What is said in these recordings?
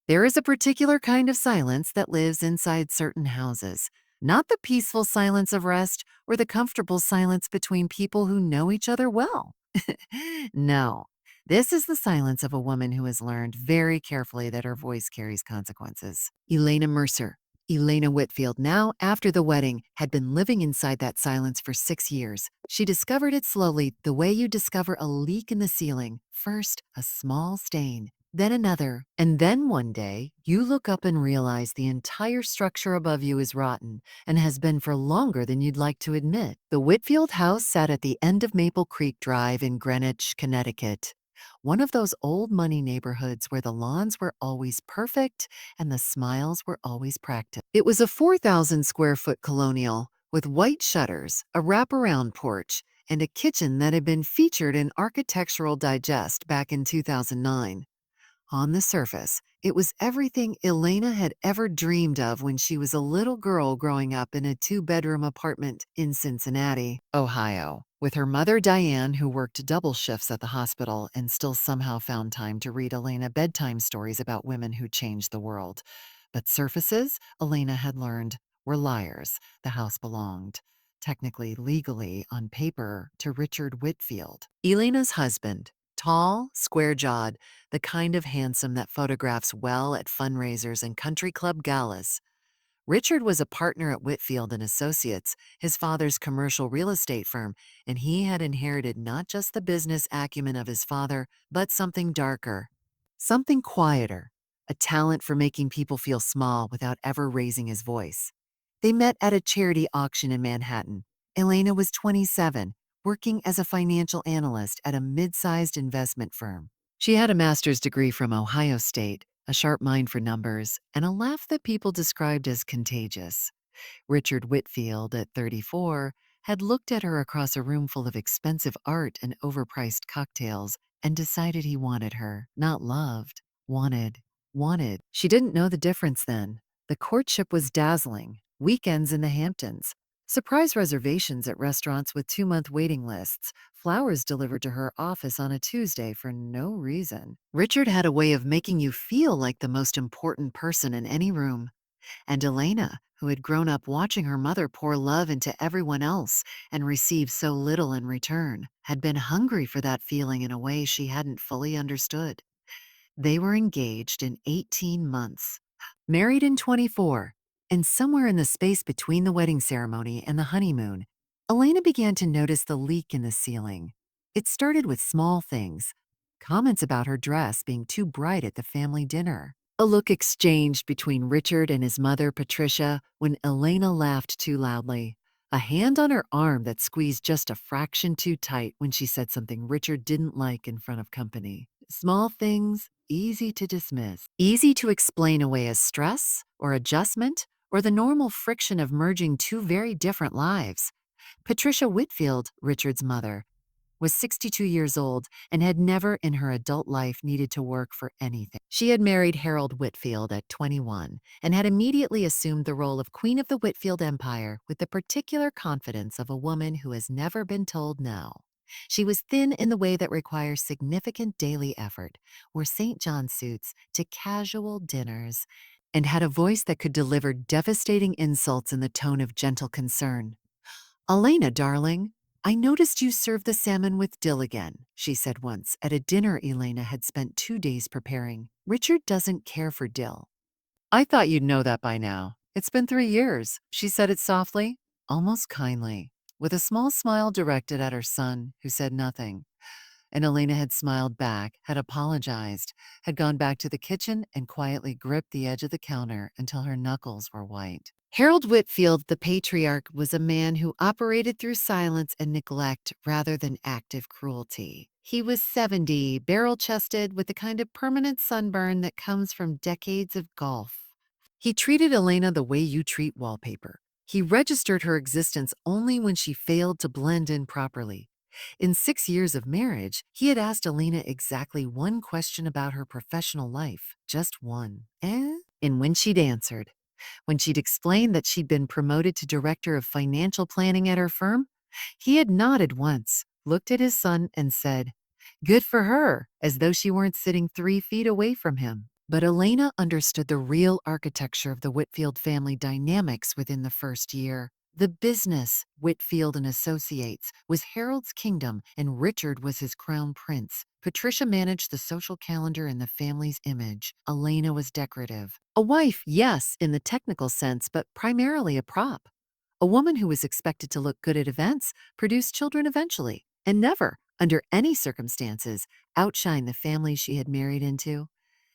There is a particular kind of silence that lives inside certain houses, not the peaceful silence of rest or the comfortable silence between people who know each other well. No, this is the silence of a woman who has learned very carefully that her voice carries consequences. Elena Mercer. Elena Whitfield, now after the wedding, had been living inside that silence for 6 years. She discovered it slowly, the way you discover a leak in the ceiling. First, a small stain, then another, and then one day, you look up and realize the entire structure above you is rotten and has been for longer than you'd like to admit. The Whitfield house sat at the end of Maple Creek Drive in Greenwich, Connecticut. One of those old money neighborhoods where the lawns were always perfect and the smiles were always practiced. It was a 4,000 square foot colonial with white shutters, a wraparound porch, and a kitchen that had been featured in Architectural Digest back in 2009. On the surface, it was everything Elena had ever dreamed of when she was a little girl growing up in a two-bedroom apartment in Cincinnati, Ohio, with her mother Diane, who worked double shifts at the hospital and still somehow found time to read Elena bedtime stories about women who changed the world. But surfaces, Elena had learned, were liars. The house belonged, technically, legally, on paper, to Richard Whitfield, Elena's husband. Tall, square-jawed, the kind of handsome that photographs well at fundraisers and country club galas. Richard was a partner at Whitfield and Associates, his father's commercial real estate firm, and he had inherited not just the business acumen of his father, but something darker, something quieter, a talent for making people feel small without ever raising his voice. They met at a charity auction in Manhattan. Elena was 27, working as a financial analyst at a mid-sized investment firm. She had a master's degree from Ohio State, a sharp mind for numbers, and a laugh that people described as contagious. Richard Whitfield, at 34, had looked at her across a room full of expensive art and overpriced cocktails and decided he wanted her, not loved, wanted, wanted. She didn't know the difference then. The courtship was dazzling. Weekends in the Hamptons, surprise reservations at restaurants with 2-month waiting lists, flowers delivered to her office on a Tuesday for no reason. Richard had a way of making you feel like the most important person in any room. And Elena, who had grown up watching her mother pour love into everyone else and receive so little in return, had been hungry for that feeling in a way she hadn't fully understood. They were engaged in 18 months, married in 24, and somewhere in the space between the wedding ceremony and the honeymoon, Elena began to notice the leak in the ceiling. It started with small things, comments about her dress being too bright at the family dinner, a look exchanged between Richard and his mother, Patricia, when Elena laughed too loudly, a hand on her arm that squeezed just a fraction too tight when she said something Richard didn't like in front of company. Small things, easy to dismiss, easy to explain away as stress or adjustment or the normal friction of merging two very different lives. Patricia Whitfield, Richard's mother, was 62 years old and had never in her adult life needed to work for anything. She had married Harold Whitfield at 21 and had immediately assumed the role of Queen of the Whitfield Empire with the particular confidence of a woman who has never been told no. She was thin in the way that requires significant daily effort, wore St. John suits to casual dinners, and had a voice that could deliver devastating insults in the tone of gentle concern. "Elena, darling, I noticed you served the salmon with dill again," she said once at a dinner Elena had spent 2 days preparing. "Richard doesn't care for dill." "I thought you'd know that by now. It's been 3 years." She said it softly, almost kindly, with a small smile directed at her son, who said nothing. And Elena had smiled back, had apologized, had gone back to the kitchen and quietly gripped the edge of the counter until her knuckles were white. Harold Whitfield, the patriarch, was a man who operated through silence and neglect rather than active cruelty. He was 70, barrel-chested, with the kind of permanent sunburn that comes from decades of golf. He treated Elena the way you treat wallpaper. He registered her existence only when she failed to blend in properly. In 6 years of marriage, he had asked Elena exactly one question about her professional life, just one. And when she'd answered, when she'd explained that she'd been promoted to director of financial planning at her firm, he had nodded once, looked at his son, and said, "Good for her," as though she weren't sitting 3 feet away from him. But Elena understood the real architecture of the Whitfield family dynamics within the first year. The business, Whitfield and Associates, was Harold's kingdom and Richard was his crown prince. Patricia managed the social calendar and the family's image. Elena was decorative. A wife, yes, in the technical sense, but primarily a prop. A woman who was expected to look good at events, produce children eventually, and never, under any circumstances, outshine the family she had married into.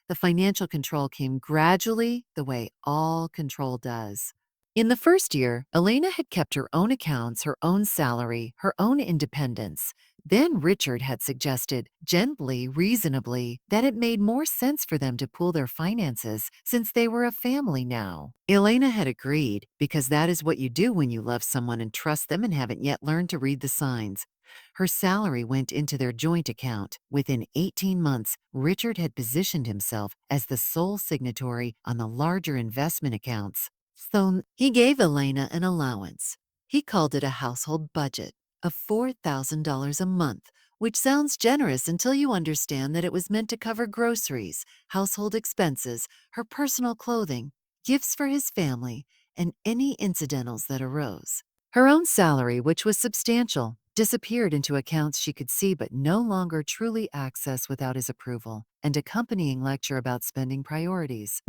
The financial control came gradually, the way all control does. In the first year, Elena had kept her own accounts, her own salary, her own independence. Then Richard had suggested, gently, reasonably, that it made more sense for them to pool their finances since they were a family now. Elena had agreed because that is what you do when you love someone and trust them and haven't yet learned to read the signs. Her salary went into their joint account. Within 18 months, Richard had positioned himself as the sole signatory on the larger investment accounts. So he gave Elena an allowance. He called it a household budget of $4,000 a month, which sounds generous until you understand that it was meant to cover groceries, household expenses, her personal clothing, gifts for his family, and any incidentals that arose. Her own salary, which was substantial, disappeared into accounts she could see but no longer truly access without his approval, and accompanying lecture about spending priorities.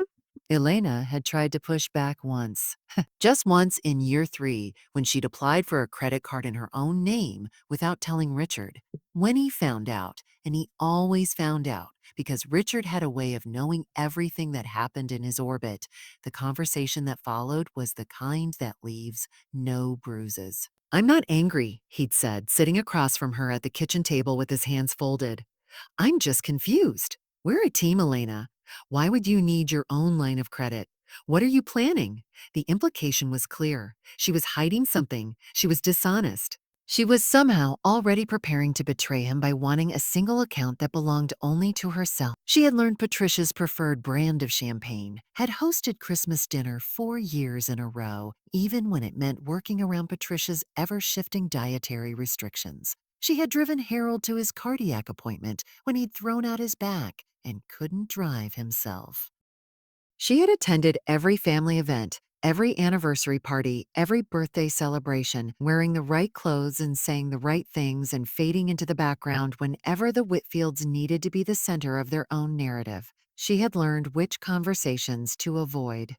Elena had tried to push back once. Just once in year 3, when she'd applied for a credit card in her own name without telling Richard. When he found out, and he always found out, because Richard had a way of knowing everything that happened in his orbit, the conversation that followed was the kind that leaves no bruises. "I'm not angry," he'd said, sitting across from her at the kitchen table with his hands folded. "I'm just confused. We're a team, Elena. Why would you need your own line of credit? What are you planning?" The implication was clear. She was hiding something. She was dishonest. She was somehow already preparing to betray him by wanting a single account that belonged only to herself. She had learned Patricia's preferred brand of champagne, had hosted Christmas dinner 4 years in a row, even when it meant working around Patricia's ever-shifting dietary restrictions. She had driven Harold to his cardiac appointment when he'd thrown out his back and couldn't drive himself. She had attended every family event, every anniversary party, every birthday celebration, wearing the right clothes and saying the right things and fading into the background whenever the Whitfields needed to be the center of their own narrative. She had learned which conversations to avoid.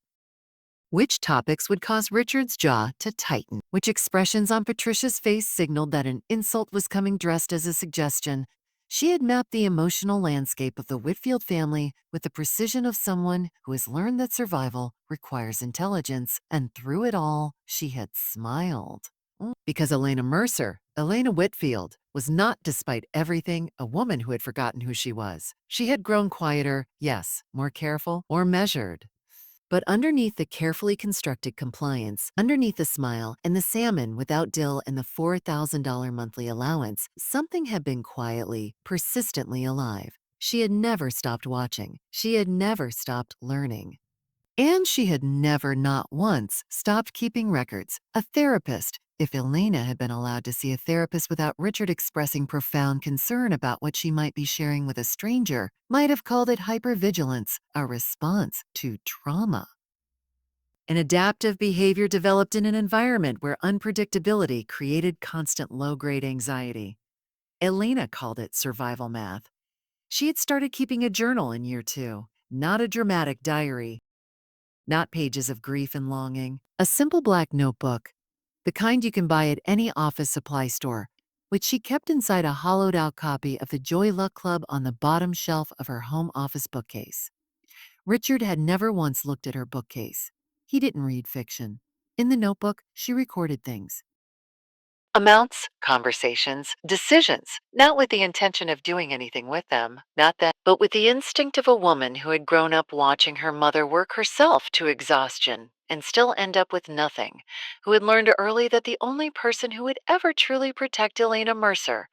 Which topics would cause Richard's jaw to tighten? Which expressions on Patricia's face signaled that an insult was coming dressed as a suggestion? She had mapped the emotional landscape of the Whitfield family with the precision of someone who has learned that survival requires intelligence, and through it all, she had smiled. Because Elena Whitfield, was not, despite everything, a woman who had forgotten who she was. She had grown quieter, yes, more careful, more measured. But underneath the carefully constructed compliance, underneath the smile and the salmon without dill and the $4,000 monthly allowance, something had been quietly, persistently alive. She had never stopped watching. She had never stopped learning. And she had never, not once, stopped keeping records. A therapist, if Elena had been allowed to see a therapist without Richard expressing profound concern about what she might be sharing with a stranger, might have called it hypervigilance, a response to trauma. An adaptive behavior developed in an environment where unpredictability created constant low-grade anxiety. Elena called it survival math. She had started keeping a journal in year 2, not a dramatic diary, not pages of grief and longing. A simple black notebook, the kind you can buy at any office supply store, which she kept inside a hollowed-out copy of the Joy Luck Club on the bottom shelf of her home office bookcase. Richard had never once looked at her bookcase. He didn't read fiction. In the notebook, she recorded things. Amounts, conversations, decisions, not with the intention of doing anything with them, not that, but with the instinct of a woman who had grown up watching her mother work herself to exhaustion and still end up with nothing, who had learned early that the only person who would ever truly protect Elena Mercer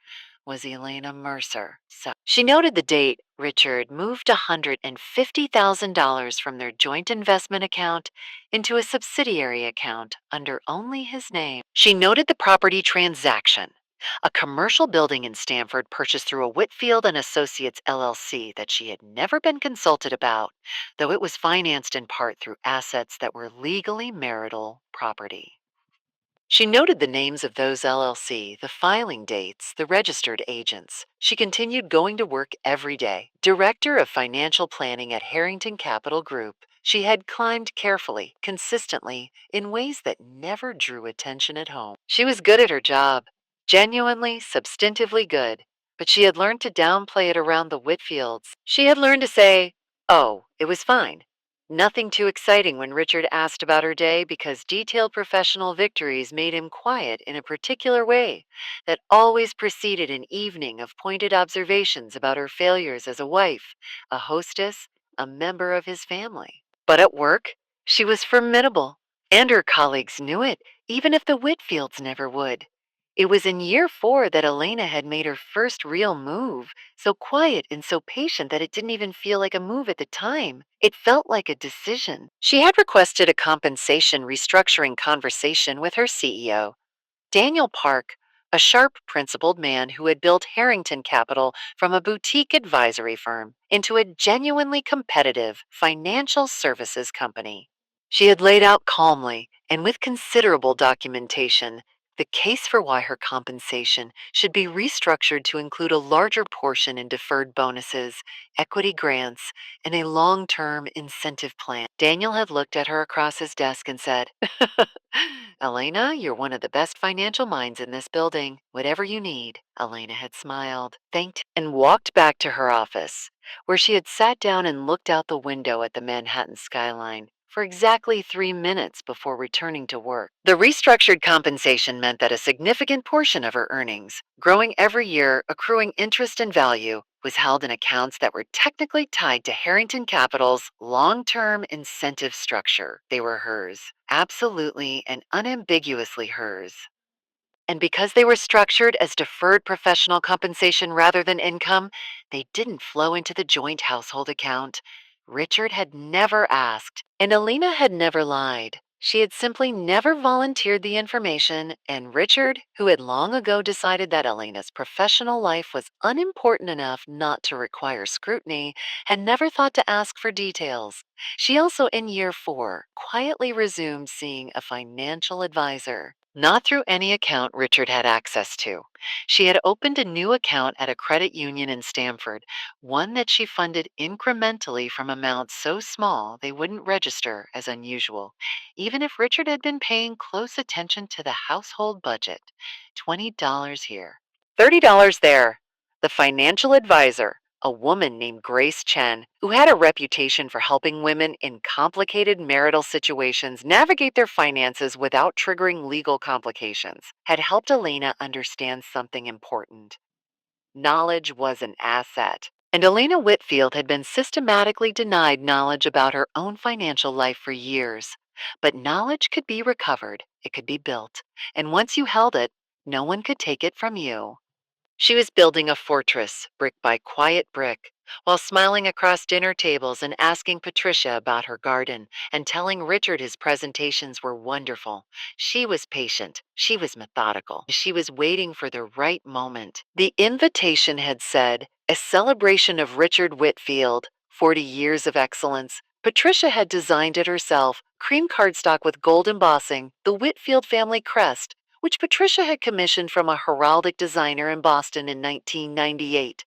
was Elena Mercer. So she noted the date Richard moved $150,000 from their joint investment account into a subsidiary account under only his name. She noted the property transaction, A commercial building in Stamford purchased through a Whitfield and Associates LLC that she had never been consulted about, though it was financed in part through assets that were legally marital property. She noted the names of those LLC, the filing dates, the registered agents. She continued going to work every day. Director of Financial Planning at Harrington Capital Group, she had climbed carefully, consistently, in ways that never drew attention at home. She was good at her job, genuinely, substantively good, but she had learned to downplay it around the Whitfields. She had learned to say, "Oh, it was fine." Nothing too exciting when Richard asked about her day because detailed professional victories made him quiet in a particular way that always preceded an evening of pointed observations about her failures as a wife, a hostess, a member of his family. But at work, she was formidable, and her colleagues knew it, even if the Whitfields never would. It was in year 4 that Elena had made her first real move, so quiet and so patient that it didn't even feel like a move at the time. It felt like a decision. She had requested a compensation restructuring conversation with her CEO, Daniel Park, a sharp principled man who had built Harrington Capital from a boutique advisory firm into a genuinely competitive financial services company. She had laid out calmly and with considerable documentation the case for why her compensation should be restructured to include a larger portion in deferred bonuses, equity grants, and a long term incentive plan. Daniel had looked at her across his desk and said, "Elena, you're one of the best financial minds in this building. Whatever you need." Elena had smiled, thanked, and walked back to her office, where she had sat down and looked out the window at the Manhattan skyline for exactly 3 minutes before returning to work. The restructured compensation meant that a significant portion of her earnings, growing every year, accruing interest and value, was held in accounts that were technically tied to Harrington Capital's long-term incentive structure. They were hers, absolutely and unambiguously hers. And because they were structured as deferred professional compensation rather than income, they didn't flow into the joint household account. Richard had never asked, and Alina had never lied. She had simply never volunteered the information, and Richard, who had long ago decided that Alina's professional life was unimportant enough not to require scrutiny, had never thought to ask for details. She also, in year 4, quietly resumed seeing a financial advisor. Not through any account Richard had access to. She had opened a new account at a credit union in Stamford, one that she funded incrementally from amounts so small they wouldn't register as unusual, even if Richard had been paying close attention to the household budget. $20 here, $30 there. The financial advisor, a woman named Grace Chen, who had a reputation for helping women in complicated marital situations navigate their finances without triggering legal complications, had helped Elena understand something important. Knowledge was an asset. And Elena Whitfield had been systematically denied knowledge about her own financial life for years. But knowledge could be recovered, it could be built, and once you held it, no one could take it from you. She was building a fortress, brick by quiet brick, while smiling across dinner tables and asking Patricia about her garden and telling Richard his presentations were wonderful. She was patient. She was methodical. She was waiting for the right moment. The invitation had said, "A celebration of Richard Whitfield, 40 years of excellence." Patricia had designed it herself, cream cardstock with gold embossing, the Whitfield family crest, which Patricia had commissioned from a heraldic designer in Boston in 1998.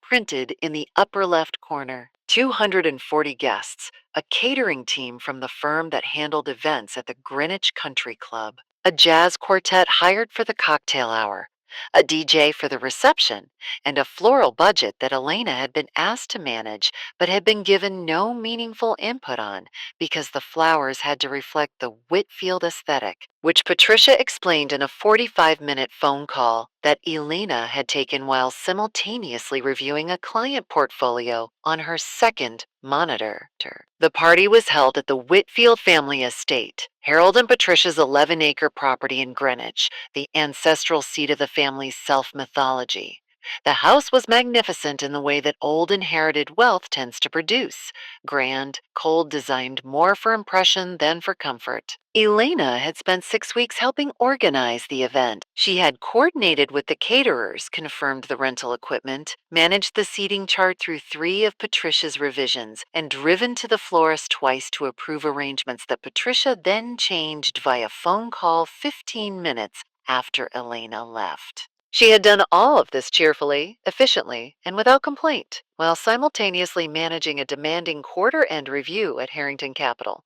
Printed in the upper left corner, 240 guests, a catering team from the firm that handled events at the Greenwich Country Club, a jazz quartet hired for the cocktail hour, a DJ for the reception, and a floral budget that Elena had been asked to manage but had been given no meaningful input on because the flowers had to reflect the Whitfield aesthetic, which Patricia explained in a 45-minute phone call that Elena had taken while simultaneously reviewing a client portfolio on her second monitor. The party was held at the Whitfield family estate, Harold and Patricia's 11-acre property in Greenwich, the ancestral seat of the family's self-mythology. The house was magnificent in the way that old inherited wealth tends to produce: grand, cold, designed more for impression than for comfort. Elena had spent 6 weeks helping organize the event. She had coordinated with the caterers, confirmed the rental equipment, managed the seating chart through 3 of Patricia's revisions, and driven to the florist twice to approve arrangements that Patricia then changed via phone call 15 minutes after Elena left. She had done all of this cheerfully, efficiently, and without complaint, while simultaneously managing a demanding quarter-end review at Harrington Capital.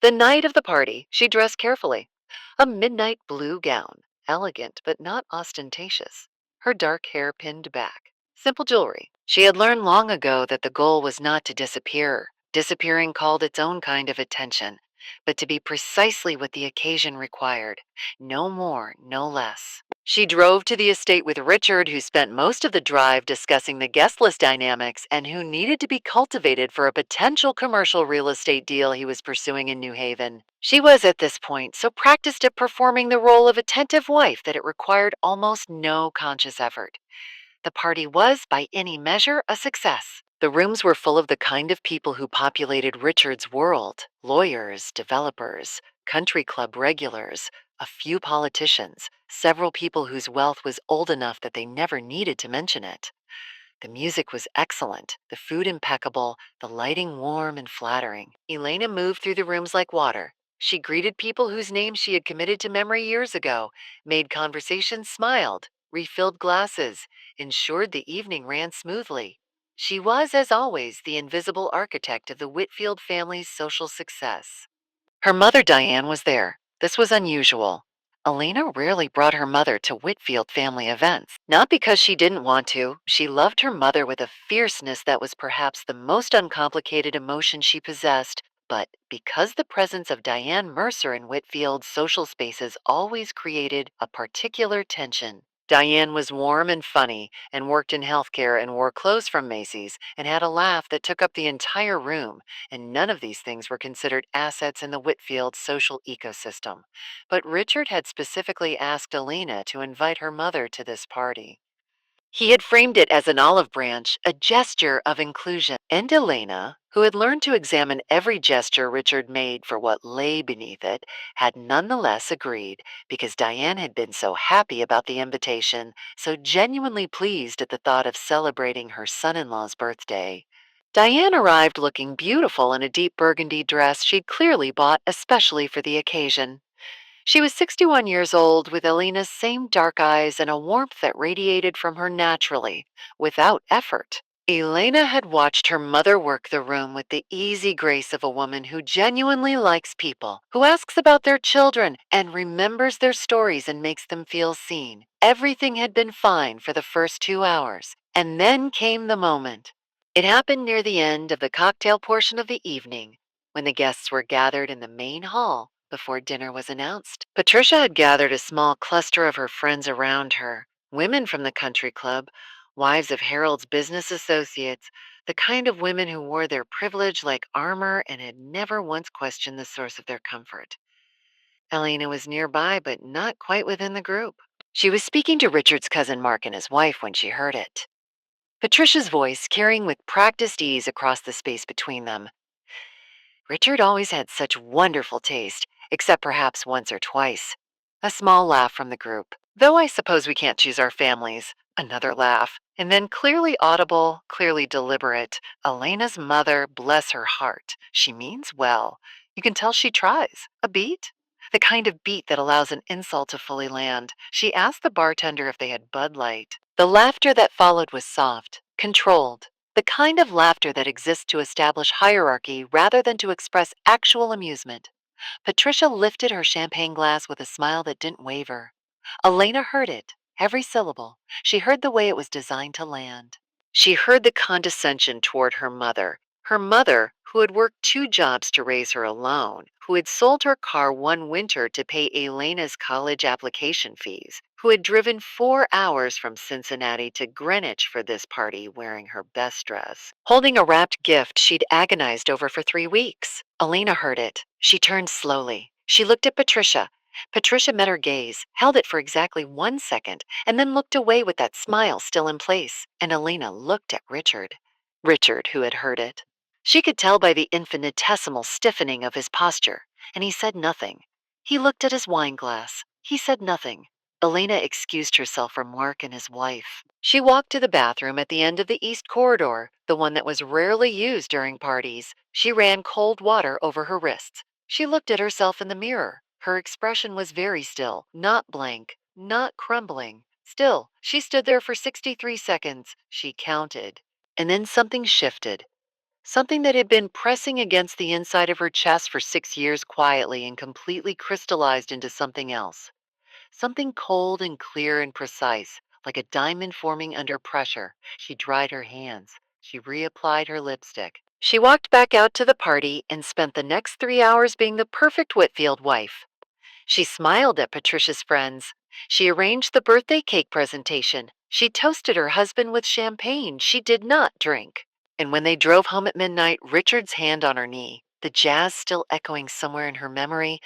The night of the party, she dressed carefully. A midnight blue gown, elegant but not ostentatious, her dark hair pinned back. Simple jewelry. She had learned long ago that the goal was not to disappear. Disappearing called its own kind of attention, but to be precisely what the occasion required. No more, no less. She drove to the estate with Richard, who spent most of the drive discussing the guest list dynamics and who needed to be cultivated for a potential commercial real estate deal he was pursuing in New Haven. She was at this point so practiced at performing the role of attentive wife that it required almost no conscious effort. The party was, by any measure, a success. The rooms were full of the kind of people who populated Richard's world: lawyers, developers, country club regulars, a few politicians, several people whose wealth was old enough that they never needed to mention it. The music was excellent, the food impeccable, the lighting warm and flattering. Elena moved through the rooms like water. She greeted people whose names she had committed to memory years ago, made conversation, smiled, refilled glasses, ensured the evening ran smoothly. She was, as always, the invisible architect of the Whitfield family's social success. Her mother, Diane, was there. This was unusual. Elena rarely brought her mother to Whitfield family events. Not because she didn't want to. She loved her mother with a fierceness that was perhaps the most uncomplicated emotion she possessed, but because the presence of Diane Mercer in Whitfield's social spaces always created a particular tension. Diane was warm and funny, and worked in healthcare and wore clothes from Macy's, and had a laugh that took up the entire room, and none of these things were considered assets in the Whitfield social ecosystem. But Richard had specifically asked Elena to invite her mother to this party. He had framed it as an olive branch, a gesture of inclusion. And Elena, who had learned to examine every gesture Richard made for what lay beneath it, had nonetheless agreed because Diane had been so happy about the invitation, so genuinely pleased at the thought of celebrating her son-in-law's birthday. Diane arrived looking beautiful in a deep burgundy dress she'd clearly bought especially for the occasion. She was 61 years old, with Elena's same dark eyes and a warmth that radiated from her naturally, without effort. Elena had watched her mother work the room with the easy grace of a woman who genuinely likes people, who asks about their children and remembers their stories and makes them feel seen. Everything had been fine for the first 2 hours, and then came the moment. It happened near the end of the cocktail portion of the evening, when the guests were gathered in the main hall before dinner was announced. Patricia had gathered a small cluster of her friends around her, women from the country club, wives of Harold's business associates, the kind of women who wore their privilege like armor and had never once questioned the source of their comfort. Elena was nearby, but not quite within the group. She was speaking to Richard's cousin Mark and his wife when she heard it. Patricia's voice carrying with practiced ease across the space between them. Richard always had such wonderful taste, except perhaps once or twice. A small laugh from the group. Though I suppose we can't choose our families. Another laugh. And then clearly audible, clearly deliberate. Elena's mother, bless her heart. She means well. You can tell she tries. A beat? The kind of beat that allows an insult to fully land. She asked the bartender if they had Bud Light. The laughter that followed was soft, controlled. The kind of laughter that exists to establish hierarchy rather than to express actual amusement. Patricia lifted her champagne glass with a smile that didn't waver. Elena heard it, every syllable. She heard the way it was designed to land. She heard the condescension toward her mother who had worked 2 jobs to raise her alone, who had sold her car one winter to pay Elena's college application fees, who had driven 4 hours from Cincinnati to Greenwich for this party wearing her best dress, holding a wrapped gift she'd agonized over for 3 weeks. Elena heard it. She turned slowly. She looked at Patricia, Patricia met her gaze, held it for exactly 1 second, and then looked away with that smile still in place. And Elena looked at Richard. Richard, who had heard it. She could tell by the infinitesimal stiffening of his posture, and he said nothing. He looked at his wine glass. He said nothing. Elena excused herself from work and his wife. She walked to the bathroom at the end of the east corridor, the one that was rarely used during parties. She ran cold water over her wrists. She looked at herself in the mirror. Her expression was very still, not blank, not crumbling. Still, she stood there for 63 seconds. She counted. And then something shifted. Something that had been pressing against the inside of her chest for 6 years quietly and completely crystallized into something else. Something cold and clear and precise, like a diamond forming under pressure. She dried her hands. She reapplied her lipstick. She walked back out to the party and spent the next 3 hours being the perfect Whitfield wife. She smiled at Patricia's friends. She arranged the birthday cake presentation. She toasted her husband with champagne she did not drink. And when they drove home at midnight, Richard's hand on her knee, the jazz still echoing somewhere in her memory,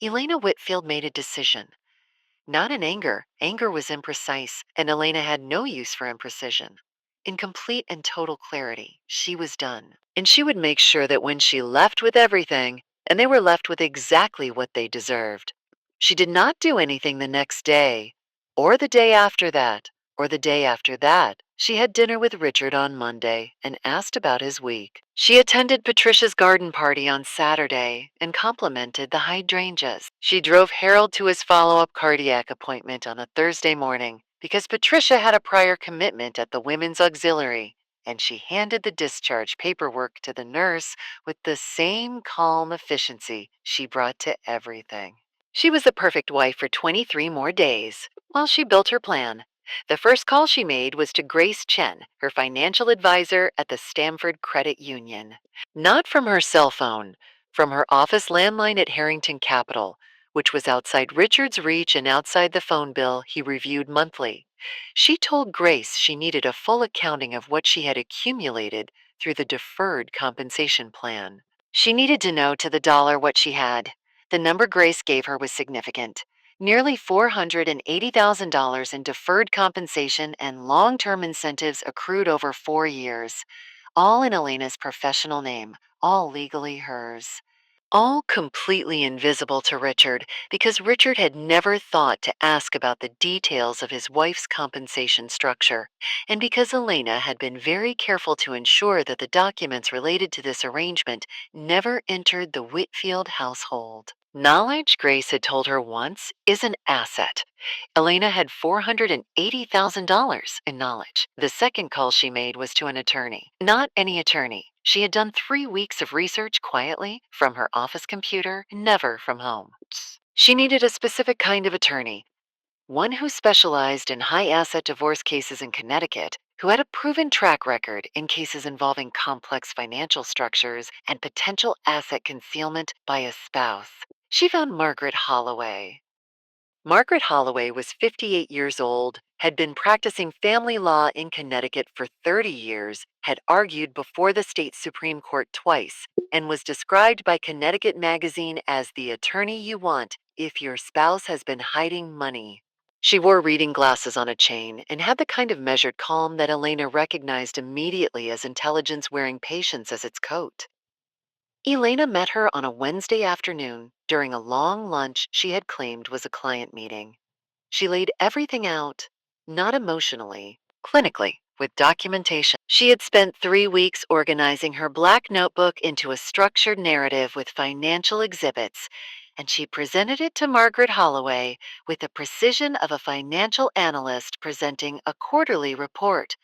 Elena Whitfield made a decision. Not in anger. Anger was imprecise, and Elena had no use for imprecision. In complete and total clarity, she was done. And she would make sure that when she left with everything, and they were left with exactly what they deserved. She did not do anything the next day, or the day after that, or the day after that. She had dinner with Richard on Monday and asked about his week. She attended Patricia's garden party on Saturday and complimented the hydrangeas. She drove Harold to his follow-up cardiac appointment on a Thursday morning because Patricia had a prior commitment at the women's auxiliary, and she handed the discharge paperwork to the nurse with the same calm efficiency she brought to everything. She was the perfect wife for 23 more days while she built her plan. The first call she made was to Grace Chen, her financial advisor at the Stamford Credit Union. Not from her cell phone, from her office landline at Harrington Capital, which was outside Richard's reach and outside the phone bill he reviewed monthly. She told Grace she needed a full accounting of what she had accumulated through the deferred compensation plan. She needed to know to the dollar what she had. The number Grace gave her was significant. Nearly $480,000 in deferred compensation and long-term incentives accrued over 4 years, all in Elena's professional name, all legally hers. All completely invisible to Richard because Richard had never thought to ask about the details of his wife's compensation structure, and because Elena had been very careful to ensure that the documents related to this arrangement never entered the Whitfield household. Knowledge, Grace had told her once, is an asset. Elena had $480,000 in knowledge. The second call she made was to an attorney. Not any attorney. She had done 3 weeks of research quietly from her office computer, never from home. She needed a specific kind of attorney, one who specialized in high asset divorce cases in Connecticut, who had a proven track record in cases involving complex financial structures and potential asset concealment by a spouse. She found Margaret Holloway. Margaret Holloway was 58 years old, had been practicing family law in Connecticut for 30 years, had argued before the state Supreme Court twice, and was described by Connecticut Magazine as the attorney you want if your spouse has been hiding money. She wore reading glasses on a chain and had the kind of measured calm that Elena recognized immediately as intelligence wearing patience as its coat. Elena met her on a Wednesday afternoon during a long lunch she had claimed was a client meeting. She laid everything out, not emotionally, clinically, with documentation. She had spent 3 weeks organizing her black notebook into a structured narrative with financial exhibits, and she presented it to Margaret Holloway with the precision of a financial analyst presenting a quarterly report.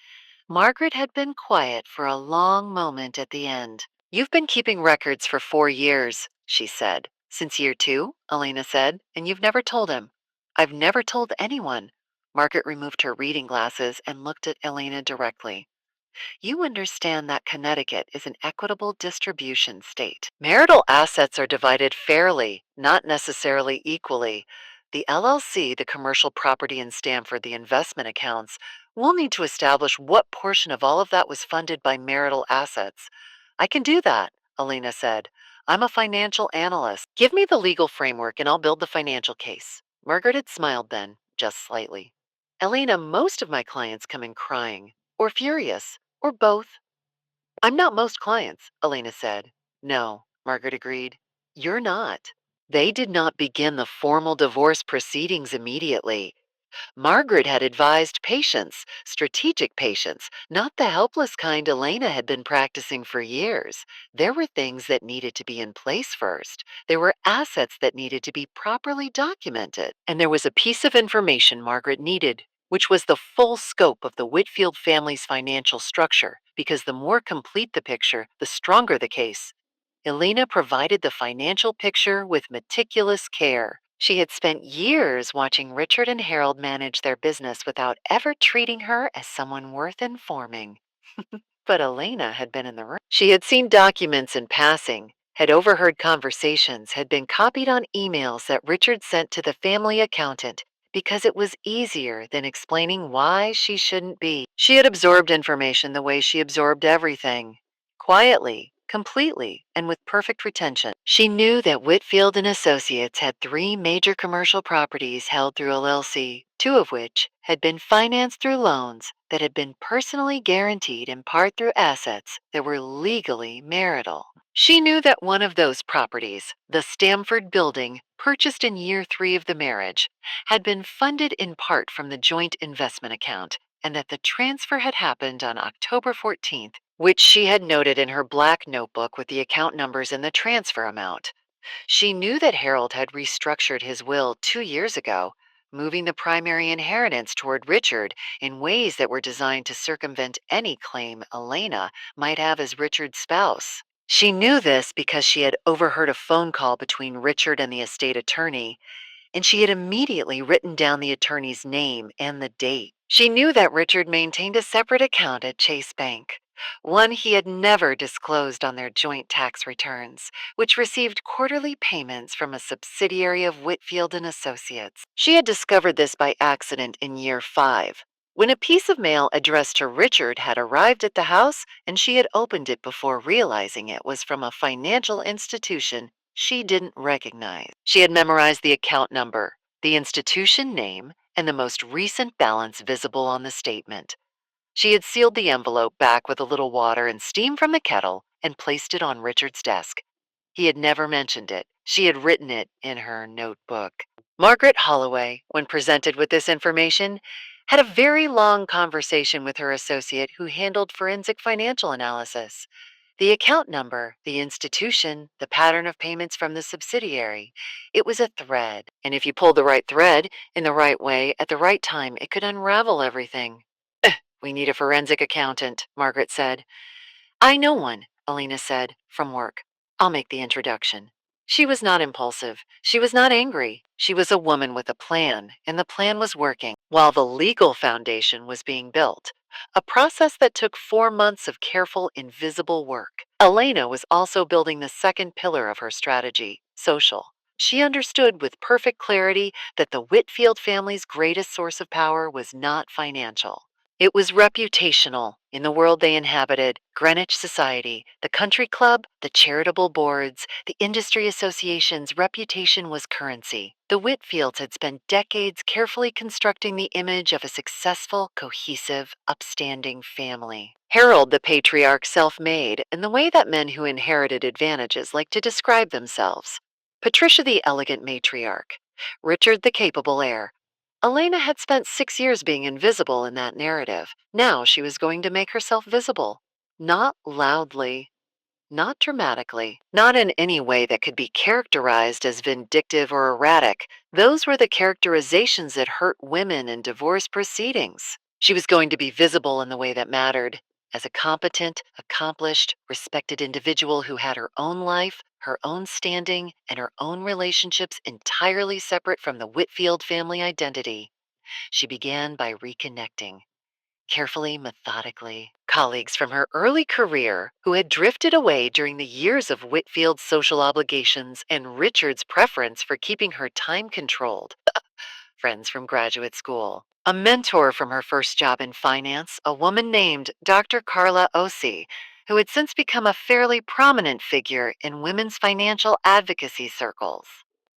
Margaret had been quiet for a long moment at the end. "You've been keeping records for 4 years," she said. "Since year 2, Elena said, "and you've never told him." "I've never told anyone." Margaret removed her reading glasses and looked at Elena directly. "You understand that Connecticut is an equitable distribution state. Marital assets are divided fairly, not necessarily equally. The LLC, the commercial property in Stamford, the investment accounts, will need to establish what portion of all of that was funded by marital assets." "I can do that," Elena said. I'm a financial analyst. Give me the legal framework and I'll build the financial case. Margaret had smiled then, just slightly. Elena, most of my clients come in crying, or furious, or both. I'm not most clients, Elena said. No, Margaret agreed. You're not. They did not begin the formal divorce proceedings immediately. Margaret had advised patience, strategic patience, not the helpless kind Elena had been practicing for years. There were things that needed to be in place first. There were assets that needed to be properly documented. And there was a piece of information Margaret needed, which was the full scope of the Whitfield family's financial structure, because the more complete the picture, the stronger the case. Elena provided the financial picture with meticulous care. She had spent years watching Richard and Harold manage their business without ever treating her as someone worth informing. But Elena had been in the room. She had seen documents in passing, had overheard conversations, had been copied on emails that Richard sent to the family accountant because it was easier than explaining why she shouldn't be. She had absorbed information the way she absorbed everything, quietly, completely, and with perfect retention. She knew that Whitfield and Associates had three major commercial properties held through LLC, two of which had been financed through loans that had been personally guaranteed in part through assets that were legally marital. She knew that one of those properties, the Stamford building, purchased in year 3 of the marriage, had been funded in part from the joint investment account, and that the transfer had happened on October 14th, which she had noted in her black notebook with the account numbers and the transfer amount. She knew that Harold had restructured his will 2 years ago, moving the primary inheritance toward Richard in ways that were designed to circumvent any claim Elena might have as Richard's spouse. She knew this because she had overheard a phone call between Richard and the estate attorney, and she had immediately written down the attorney's name and the date. She knew that Richard maintained a separate account at Chase Bank, one he had never disclosed on their joint tax returns, which received quarterly payments from a subsidiary of Whitfield and Associates. She had discovered this by accident in year 5, when a piece of mail addressed to Richard had arrived at the house, and she had opened it before realizing it was from a financial institution she didn't recognize. She had memorized the account number, the institution name, and the most recent balance visible on the statement. She had sealed the envelope back with a little water and steam from the kettle and placed it on Richard's desk. He had never mentioned it. She had written it in her notebook. Margaret Holloway, when presented with this information, had a very long conversation with her associate who handled forensic financial analysis. The account number, the institution, the pattern of payments from the subsidiary. It was a thread, and if you pulled the right thread in the right way at the right time, it could unravel everything. We need a forensic accountant, Margaret said. I know one, Elena said, from work. I'll make the introduction. She was not impulsive. She was not angry. She was a woman with a plan, and the plan was working, while the legal foundation was being built. A process that took 4 months of careful, invisible work. Elena was also building the second pillar of her strategy, social. She understood with perfect clarity that the Whitfield family's greatest source of power was not financial. It was reputational in the world they inhabited, Greenwich society, the country club, the charitable boards, the industry associations. Reputation was currency. The Whitfields had spent decades carefully constructing the image of a successful, cohesive, upstanding family. Harold, the patriarch, self-made, in the way that men who inherited advantages like to describe themselves. Patricia, the elegant matriarch. Richard, the capable heir. Elena had spent 6 years being invisible in that narrative. Now she was going to make herself visible. Not loudly, not dramatically, not in any way that could be characterized as vindictive or erratic. Those were the characterizations that hurt women in divorce proceedings. She was going to be visible in the way that mattered, as a competent, accomplished, respected individual who had her own life, her own standing, and her own relationships entirely separate from the Whitfield family identity. She began by reconnecting, carefully, methodically. Colleagues from her early career who had drifted away during the years of Whitfield's social obligations and Richard's preference for keeping her time controlled. Friends from graduate school. A mentor from her first job in finance, a woman named Dr. Carla Osi, who had since become a fairly prominent figure in women's financial advocacy circles.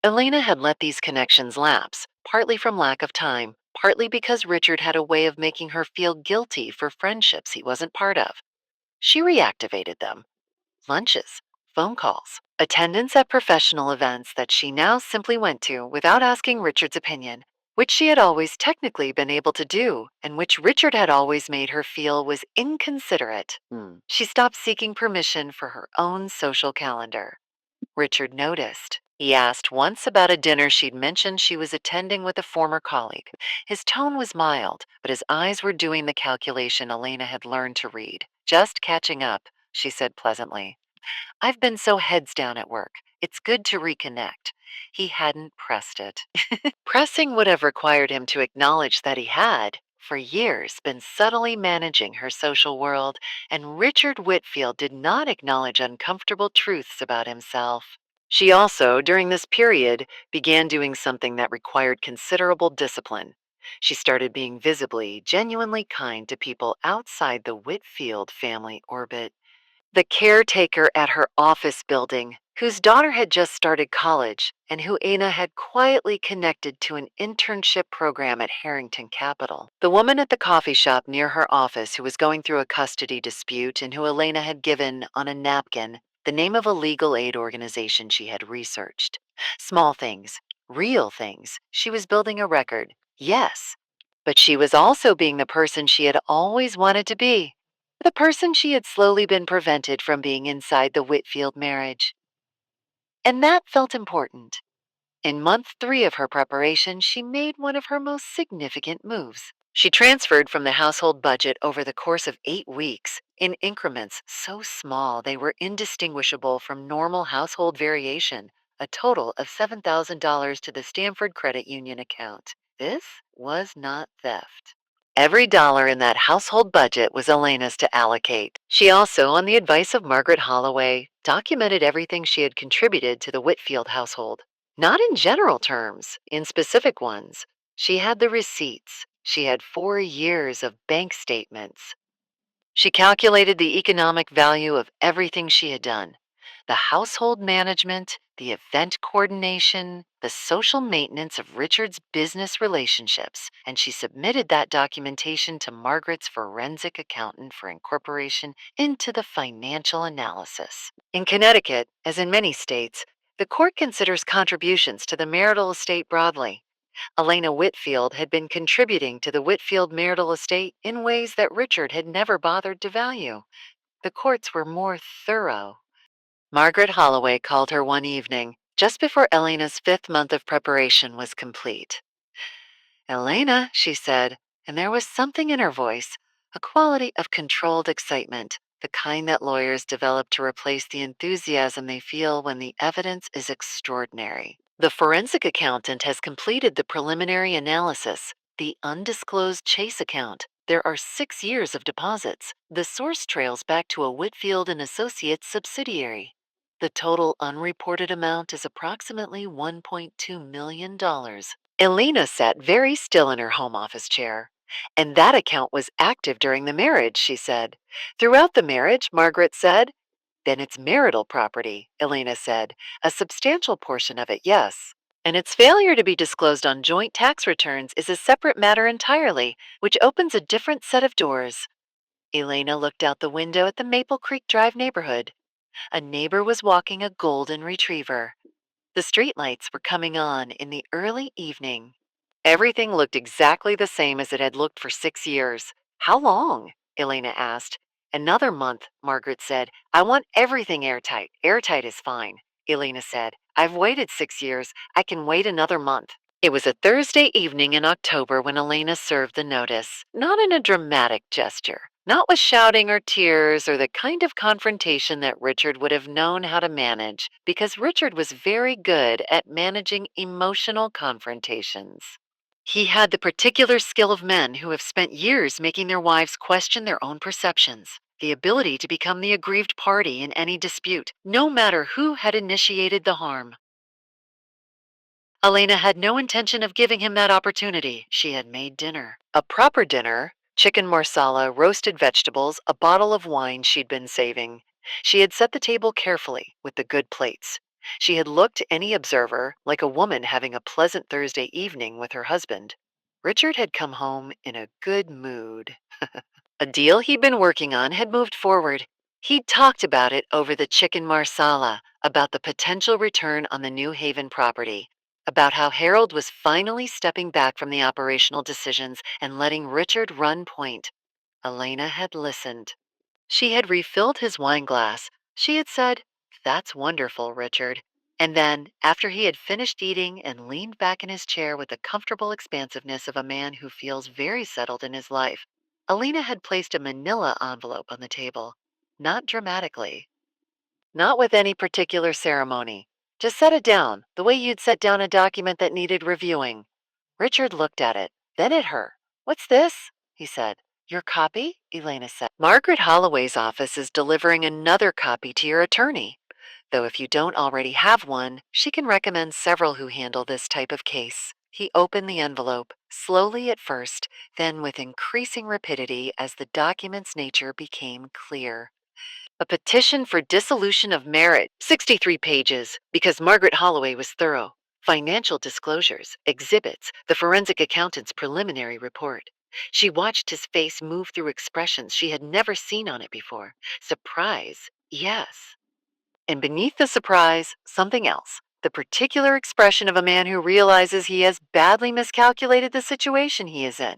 Elena had let these connections lapse, partly from lack of time, partly because Richard had a way of making her feel guilty for friendships he wasn't part of. She reactivated them: lunches, phone calls, attendance at professional events that she now simply went to without asking Richard's opinion, which she had always technically been able to do, and which Richard had always made her feel was inconsiderate. She stopped seeking permission for her own social calendar. Richard noticed. He asked once about a dinner she'd mentioned she was attending with a former colleague. His tone was mild, but his eyes were doing the calculation Elena had learned to read. "Just catching up," she said pleasantly. "I've been so heads down at work. It's good to reconnect." He hadn't pressed it. Pressing would have required him to acknowledge that he had, for years, been subtly managing her social world, and Richard Whitfield did not acknowledge uncomfortable truths about himself. She also, during this period, began doing something that required considerable discipline. She started being visibly, genuinely kind to people outside the Whitfield family orbit. The caretaker at her office building, whose daughter had just started college and who Ana had quietly connected to an internship program at Harrington Capital. The woman at the coffee shop near her office who was going through a custody dispute and who Elena had given, on a napkin, the name of a legal aid organization she had researched. Small things, real things. She was building a record, yes, but she was also being the person she had always wanted to be. The person she had slowly been prevented from being inside the Whitfield marriage. And that felt important. In month 3 of her preparation, she made one of her most significant moves. She transferred from the household budget over the course of 8 weeks, in increments so small they were indistinguishable from normal household variation, a total of $7,000 to the Stanford Credit Union account. This was not theft. Every dollar in that household budget was Elena's to allocate. She also, on the advice of Margaret Holloway, documented everything she had contributed to the Whitfield household. Not in general terms, in specific ones. She had the receipts. She had 4 years of bank statements. She calculated the economic value of everything she had done: the household management, the event coordination, the social maintenance of Richard's business relationships, and she submitted that documentation to Margaret's forensic accountant for incorporation into the financial analysis. In Connecticut, as in many states, the court considers contributions to the marital estate broadly. Elena Whitfield had been contributing to the Whitfield marital estate in ways that Richard had never bothered to value. The courts were more thorough. Margaret Holloway called her one evening, just before Elena's 5th month of preparation was complete. "Elena," she said, and there was something in her voice, a quality of controlled excitement, the kind that lawyers develop to replace the enthusiasm they feel when the evidence is extraordinary. "The forensic accountant has completed the preliminary analysis, the undisclosed Chase account. There are 6 years of deposits. The source trails back to a Whitfield and Associates subsidiary. The total unreported amount is approximately $1.2 million. Elena sat very still in her home office chair. "And that account was active during the marriage," she said. "Throughout the marriage," Margaret said. "Then it's marital property," Elena said. "A substantial portion of it, yes. And its failure to be disclosed on joint tax returns is a separate matter entirely, which opens a different set of doors." Elena looked out the window at the Maple Creek Drive neighborhood. A neighbor was walking a golden retriever. The streetlights were coming on in the early evening. Everything looked exactly the same as it had looked for 6 years. "How long?" Elena asked. "Another month," Margaret said. "I want everything airtight." "Airtight is fine," Elena said. "I've waited 6 years. I can wait another month." It was a Thursday evening in October when Elena served the notice, not in a dramatic gesture, not with shouting or tears or the kind of confrontation that Richard would have known how to manage, because Richard was very good at managing emotional confrontations. He had the particular skill of men who have spent years making their wives question their own perceptions, the ability to become the aggrieved party in any dispute, no matter who had initiated the harm. Elena had no intention of giving him that opportunity. She had made dinner. A proper dinner, chicken marsala, roasted vegetables, a bottle of wine she'd been saving. She had set the table carefully with the good plates. She had looked to any observer like a woman having a pleasant Thursday evening with her husband. Richard had come home in a good mood. A deal he'd been working on had moved forward. He'd talked about it over the chicken marsala, about the potential return on the New Haven property, about how Harold was finally stepping back from the operational decisions and letting Richard run point. Elena had listened. She had refilled his wine glass. She had said, "That's wonderful, Richard." And then, after he had finished eating and leaned back in his chair with the comfortable expansiveness of a man who feels very settled in his life, Alina had placed a manila envelope on the table. Not dramatically, not with any particular ceremony. Just set it down, the way you'd set down a document that needed reviewing. Richard looked at it, then at her. "What's this?" he said. "Your copy?" Elena said. "Margaret Holloway's office is delivering another copy to your attorney. Though if you don't already have one, she can recommend several who handle this type of case." He opened the envelope, slowly at first, then with increasing rapidity as the document's nature became clear. A petition for dissolution of marriage, 63 pages, because Margaret Holloway was thorough. Financial disclosures, exhibits, the forensic accountant's preliminary report. She watched his face move through expressions she had never seen on it before. Surprise, yes. And beneath the surprise, something else. The particular expression of a man who realizes he has badly miscalculated the situation he is in.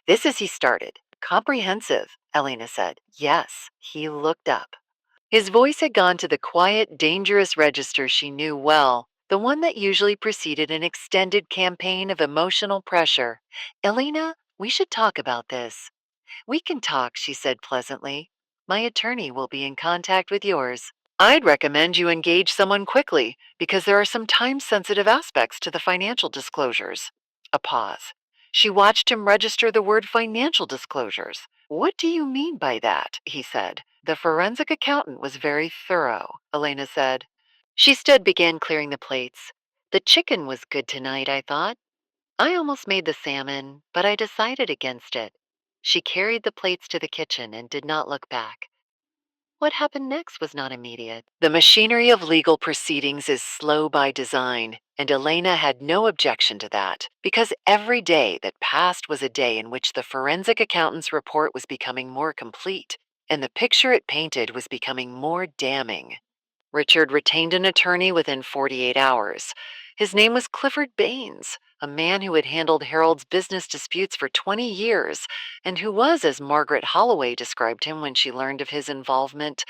This is he started. Comprehensive, Elena said. Yes, he looked up. His voice had gone to the quiet, dangerous register she knew well, the one that usually preceded an extended campaign of emotional pressure. "Elena, we should talk about this." "We can talk," she said pleasantly. "My attorney will be in contact with yours. I'd recommend you engage someone quickly because there are some time sensitive aspects to the financial disclosures." A pause. She watched him register the word financial disclosures. "What do you mean by that?" he said. "The forensic accountant was very thorough," Elena said. She stood, began clearing the plates. "The chicken was good tonight, I thought. I almost made the salmon, but I decided against it." She carried the plates to the kitchen and did not look back. What happened next was not immediate. The machinery of legal proceedings is slow by design, and Elena had no objection to that, because every day that passed was a day in which the forensic accountant's report was becoming more complete, and the picture it painted was becoming more damning. Richard retained an attorney within 48 hours. His name was Clifford Baines, a man who had handled Harold's business disputes for 20 years, and who was, as Margaret Holloway described him when she learned of his involvement,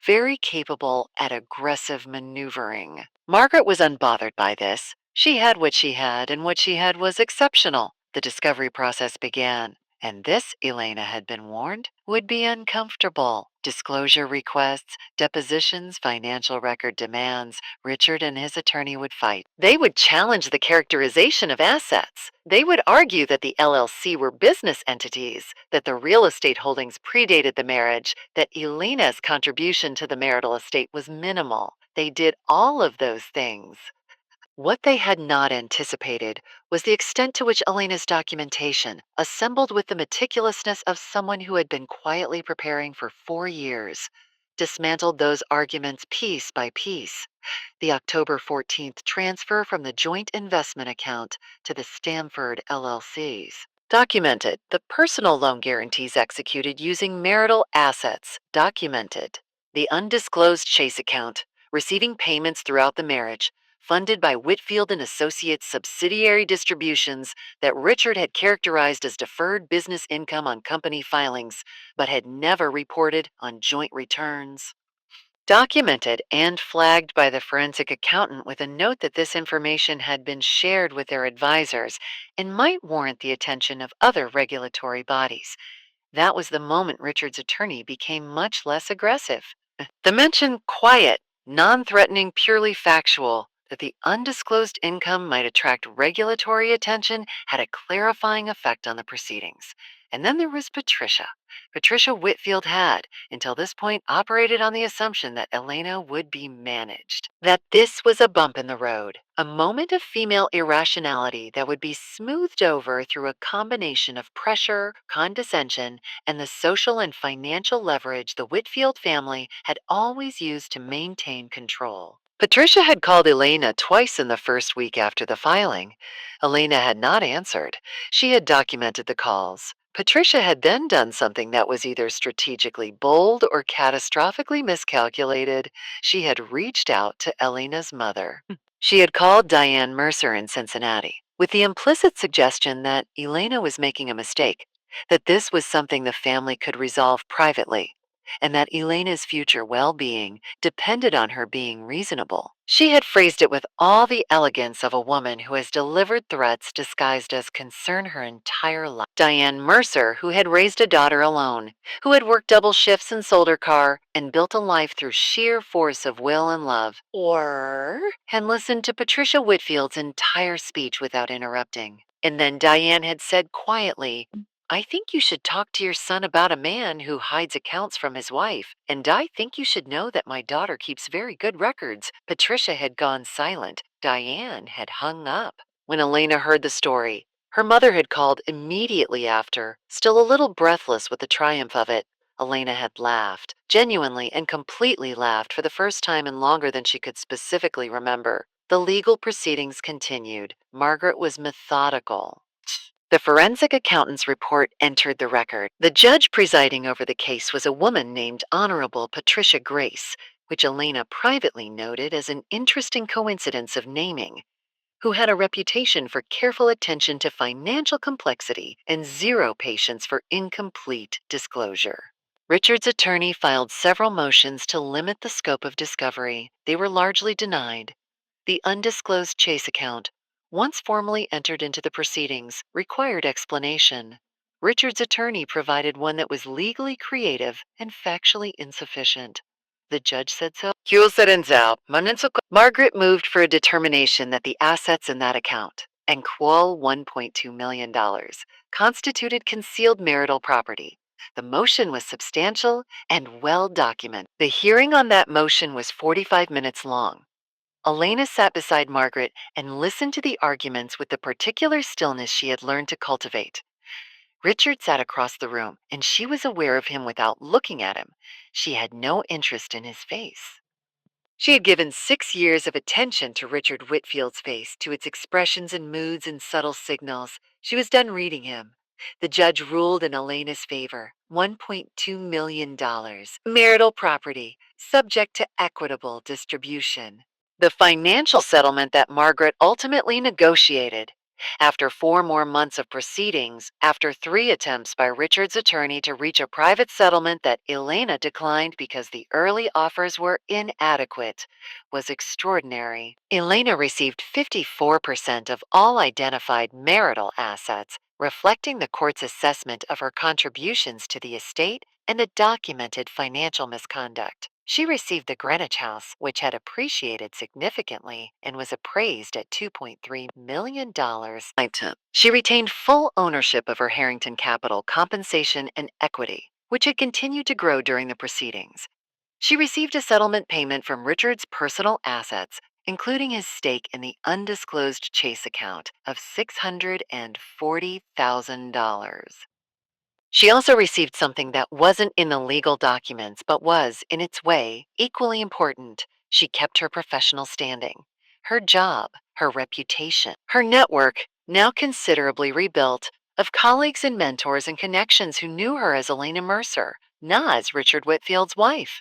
very capable at aggressive maneuvering. Margaret was unbothered by this. She had what she had, and what she had was exceptional. The discovery process began. And this, Elena had been warned, would be uncomfortable. Disclosure requests, depositions, financial record demands. Richard and his attorney would fight. They would challenge the characterization of assets. They would argue that the LLC were business entities, that the real estate holdings predated the marriage, that Elena's contribution to the marital estate was minimal. They did all of those things. What they had not anticipated was the extent to which Elena's documentation, assembled with the meticulousness of someone who had been quietly preparing for 4 years, dismantled those arguments piece by piece. The October 14th transfer from the joint investment account to the Stamford LLCs. Documented. The personal loan guarantees executed using marital assets. Documented. The undisclosed Chase account, receiving payments throughout the marriage, funded by Whitfield and Associates subsidiary distributions that Richard had characterized as deferred business income on company filings, but had never reported on joint returns. Documented and flagged by the forensic accountant with a note that this information had been shared with their advisors and might warrant the attention of other regulatory bodies. That was the moment Richard's attorney became much less aggressive. The mention quiet, non threatening, purely factual, that the undisclosed income might attract regulatory attention had a clarifying effect on the proceedings. And then there was Patricia. Patricia Whitfield had, until this point, operated on the assumption that Elena would be managed, that this was a bump in the road, a moment of female irrationality that would be smoothed over through a combination of pressure, condescension, and the social and financial leverage the Whitfield family had always used to maintain control. Patricia had called Elena twice in the first week after the filing. Elena had not answered. She had documented the calls. Patricia had then done something that was either strategically bold or catastrophically miscalculated. She had reached out to Elena's mother. She had called Diane Mercer in Cincinnati with the implicit suggestion that Elena was making a mistake, that this was something the family could resolve privately, and that Elena's future well being depended on her being reasonable. She had phrased it with all the elegance of a woman who has delivered threats disguised as concern her entire life. Diane Mercer, who had raised a daughter alone, who had worked double shifts and sold her car and built a life through sheer force of will and love, or had listened to Patricia Whitfield's entire speech without interrupting. And then Diane had said quietly, I think you should talk to your son about a man who hides accounts from his wife, and I think you should know that my daughter keeps very good records. Patricia had gone silent. Diane had hung up. When Elena heard the story, her mother had called immediately after, still a little breathless with the triumph of it. Elena had laughed, genuinely and completely laughed for the first time in longer than she could specifically remember. The legal proceedings continued. Margaret was methodical. The forensic accountant's report entered the record. The judge presiding over the case was a woman named Honorable Patricia Grace, which Elena privately noted as an interesting coincidence of naming, who had a reputation for careful attention to financial complexity and zero patience for incomplete disclosure. Richard's attorney filed several motions to limit the scope of discovery. They were largely denied. The undisclosed Chase account, once formally entered into the proceedings, required explanation. Richard's attorney provided one that was legally creative and factually insufficient. The judge said so. Margaret moved for a determination that the assets in that account, and qual $1.2 million, constituted concealed marital property. The motion was substantial and well documented. The hearing on that motion was 45 minutes long. Elena sat beside Margaret and listened to the arguments with the particular stillness she had learned to cultivate. Richard sat across the room, and she was aware of him without looking at him. She had no interest in his face. She had given 6 years of attention to Richard Whitfield's face, to its expressions and moods and subtle signals. She was done reading him. The judge ruled in Elena's favor. $1.2 million. Marital property, subject to equitable distribution. The financial settlement that Margaret ultimately negotiated. After 4 more months of proceedings, after 3 attempts by Richard's attorney to reach a private settlement that Elena declined because the early offers were inadequate, was extraordinary. Elena received 54% of all identified marital assets, reflecting the court's assessment of her contributions to the estate and the documented financial misconduct. She received the Greenwich House, which had appreciated significantly and was appraised at $2.3 million. She retained full ownership of her Harrington capital, compensation, and equity, which had continued to grow during the proceedings. She received a settlement payment from Richard's personal assets, including his stake in the undisclosed Chase account, of $640,000. She also received something that wasn't in the legal documents, but was, in its way, equally important. She kept her professional standing, her job, her reputation, her network, now considerably rebuilt, of colleagues and mentors and connections who knew her as Elena Mercer, not as Richard Whitfield's wife.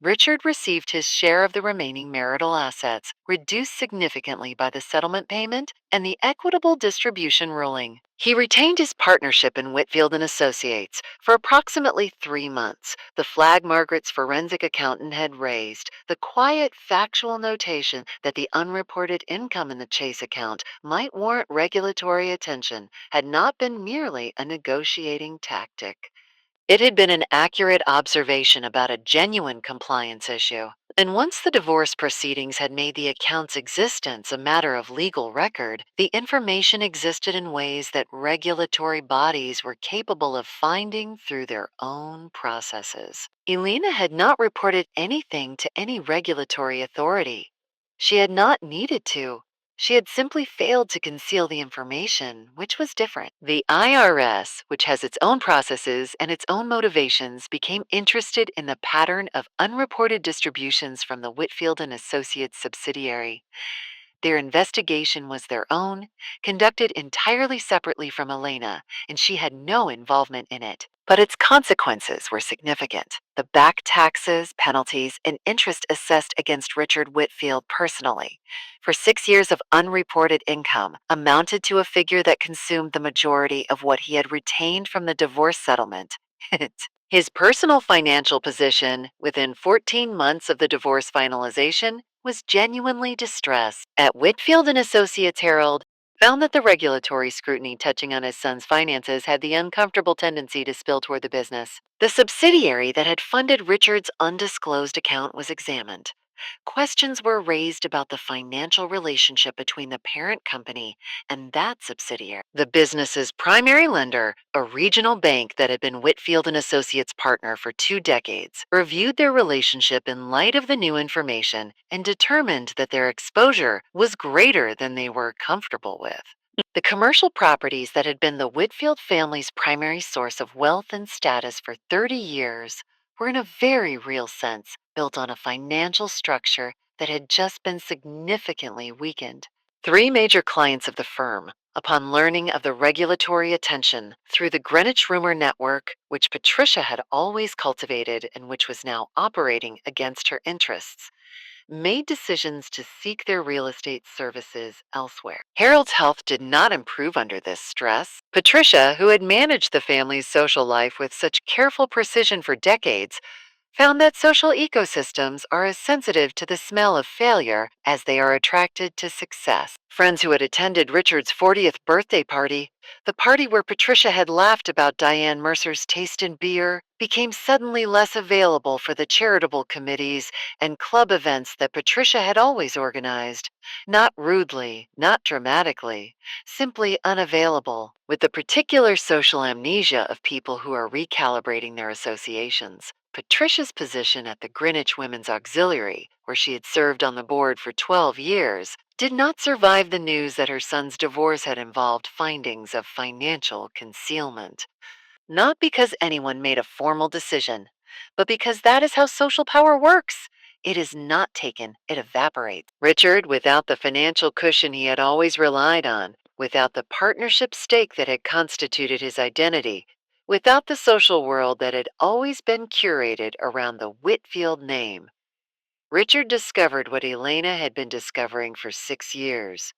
Richard received his share of the remaining marital assets, reduced significantly by the settlement payment and the equitable distribution ruling. He retained his partnership in Whitfield and Associates for approximately 3 months. The flag Margaret's forensic accountant had raised, the quiet factual notation that the unreported income in the Chase account might warrant regulatory attention, had not been merely a negotiating tactic. It had been an accurate observation about a genuine compliance issue. And once the divorce proceedings had made the account's existence a matter of legal record, the information existed in ways that regulatory bodies were capable of finding through their own processes. Elena had not reported anything to any regulatory authority. She had not needed to. She had simply failed to conceal the information, which was different. The IRS, which has its own processes and its own motivations, became interested in the pattern of unreported distributions from the Whitfield and Associates subsidiary. Their investigation was their own, conducted entirely separately from Elena, and she had no involvement in it. But its consequences were significant. The back taxes, penalties, and interest assessed against Richard Whitfield personally for 6 years of unreported income amounted to a figure that consumed the majority of what he had retained from the divorce settlement. His personal financial position within 14 months of the divorce finalization was genuinely distressed. At Whitfield and Associates Herald, found that the regulatory scrutiny touching on his son's finances had the uncomfortable tendency to spill toward the business. The subsidiary that had funded Richard's undisclosed account was examined. Questions were raised about the financial relationship between the parent company and that subsidiary. The business's primary lender, a regional bank that had been Whitfield and Associates' partner for 2 decades, reviewed their relationship in light of the new information and determined that their exposure was greater than they were comfortable with. The commercial properties that had been the Whitfield family's primary source of wealth and status for 30 years were, in a very real sense, built on a financial structure that had just been significantly weakened. 3 major clients of the firm, upon learning of the regulatory attention through the Greenwich Rumor Network, which Patricia had always cultivated and which was now operating against her interests, made decisions to seek their real estate services elsewhere. Harold's health did not improve under this stress. Patricia, who had managed the family's social life with such careful precision for decades, found that social ecosystems are as sensitive to the smell of failure as they are attracted to success. Friends who had attended Richard's 40th birthday party, the party where Patricia had laughed about Diane Mercer's taste in beer, became suddenly less available for the charitable committees and club events that Patricia had always organized. Not rudely, not dramatically, simply unavailable, with the particular social amnesia of people who are recalibrating their associations. Patricia's position at the Greenwich Women's Auxiliary, where she had served on the board for 12 years, did not survive the news that her son's divorce had involved findings of financial concealment. Not because anyone made a formal decision, but because that is how social power works. It is not taken, it evaporates. Richard, without the financial cushion he had always relied on, without the partnership stake that had constituted his identity, without the social world that had always been curated around the Whitfield name, Richard discovered what Elena had been discovering for 6 years.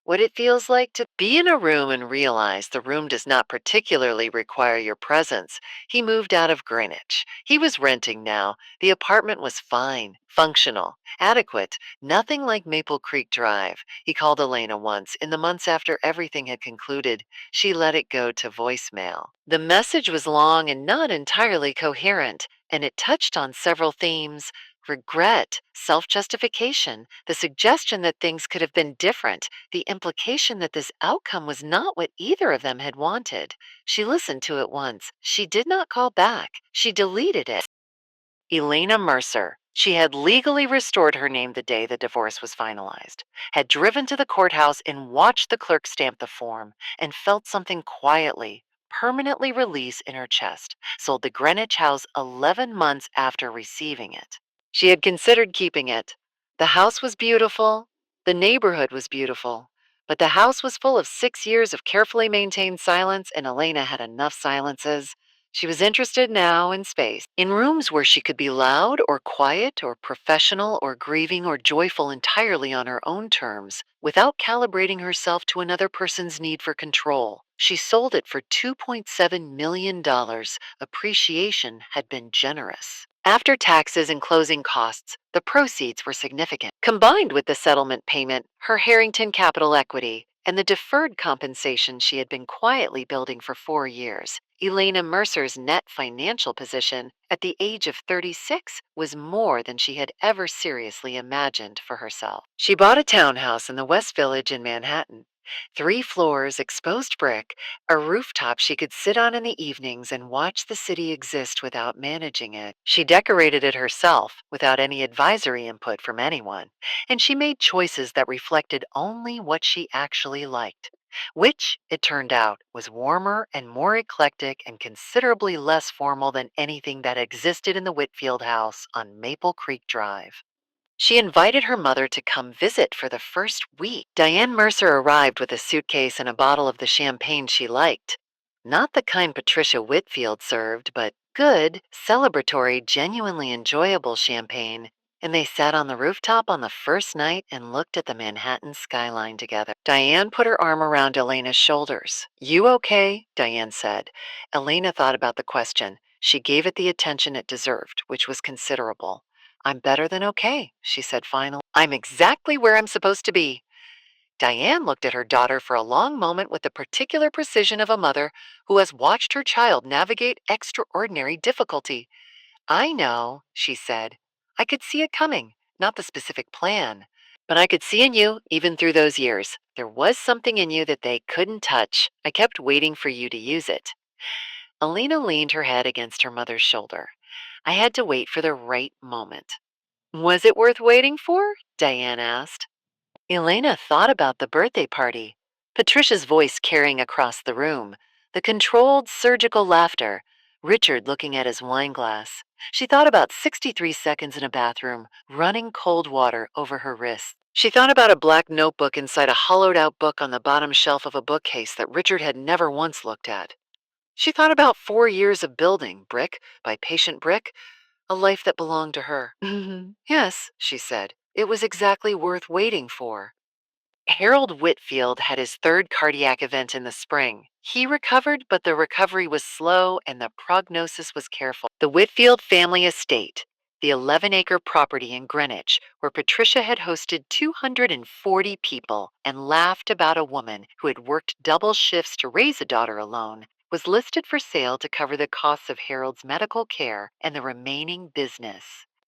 What it feels like to be in a room and realize the room does not particularly require your presence. He moved out of Greenwich. He was renting now. The apartment was fine, functional, adequate, nothing like Maple Creek Drive. He called Elena once. In the months after everything had concluded, she let it go to voicemail. The message was long and not entirely coherent, and it touched on several themes: regret, self justification, the suggestion that things could have been different, the implication that this outcome was not what either of them had wanted. She listened to it once. She did not call back. She deleted it. Elena Mercer. She had legally restored her name the day the divorce was finalized, had driven to the courthouse and watched the clerk stamp the form, and felt something quietly, permanently release in her chest, sold the Greenwich house 11 months after receiving it. She had considered keeping it. The house was beautiful. The neighborhood was beautiful. But the house was full of 6 years of carefully maintained silence, and Elena had enough silences. She was interested now in space, in rooms where she could be loud or quiet or professional or grieving or joyful entirely on her own terms, without calibrating herself to another person's need for control. She sold it for $2.7 million. Appreciation had been generous. After taxes and closing costs, the proceeds were significant. Combined with the settlement payment, her Harrington capital equity, and the deferred compensation she had been quietly building for 4 years. Elena Mercer's net financial position at the age of 36 was more than she had ever seriously imagined for herself. She bought a townhouse in the West Village in Manhattan. 3 floors, exposed brick, a rooftop she could sit on in the evenings and watch the city exist without managing it. She decorated it herself without any advisory input from anyone, and she made choices that reflected only what she actually liked, which, it turned out, was warmer and more eclectic and considerably less formal than anything that existed in the Whitfield house on Maple Creek Drive. She invited her mother to come visit for the first week. Diane Mercer arrived with a suitcase and a bottle of the champagne she liked. Not the kind Patricia Whitfield served, but good, celebratory, genuinely enjoyable champagne. And they sat on the rooftop on the first night and looked at the Manhattan skyline together. Diane put her arm around Elena's shoulders. "You okay?" Diane said. Elena thought about the question. She gave it the attention it deserved, which was considerable. "I'm better than okay," she said finally. "I'm exactly where I'm supposed to be." Diane looked at her daughter for a long moment with the particular precision of a mother who has watched her child navigate extraordinary difficulty. "I know," she said. "I could see it coming, not the specific plan. But I could see in you, even through those years. There was something in you that they couldn't touch. I kept waiting for you to use it." Alina leaned her head against her mother's shoulder. "I had to wait for the right moment." "Was it worth waiting for?" Diane asked. Elena thought about the birthday party, Patricia's voice carrying across the room, the controlled surgical laughter, Richard looking at his wine glass. She thought about 63 seconds in a bathroom, running cold water over her wrists. She thought about a black notebook inside a hollowed out book on the bottom shelf of a bookcase that Richard had never once looked at. She thought about 4 years of building, brick by patient brick, a life that belonged to her. "Yes," she said, "it was exactly worth waiting for." Harold Whitfield had his third cardiac event in the spring. He recovered, but the recovery was slow and the prognosis was careful. The Whitfield family estate, the 11-acre property in Greenwich, where Patricia had hosted 240 people and laughed about a woman who had worked double shifts to raise a daughter alone, was listed for sale to cover the costs of Harold's medical care and the remaining business.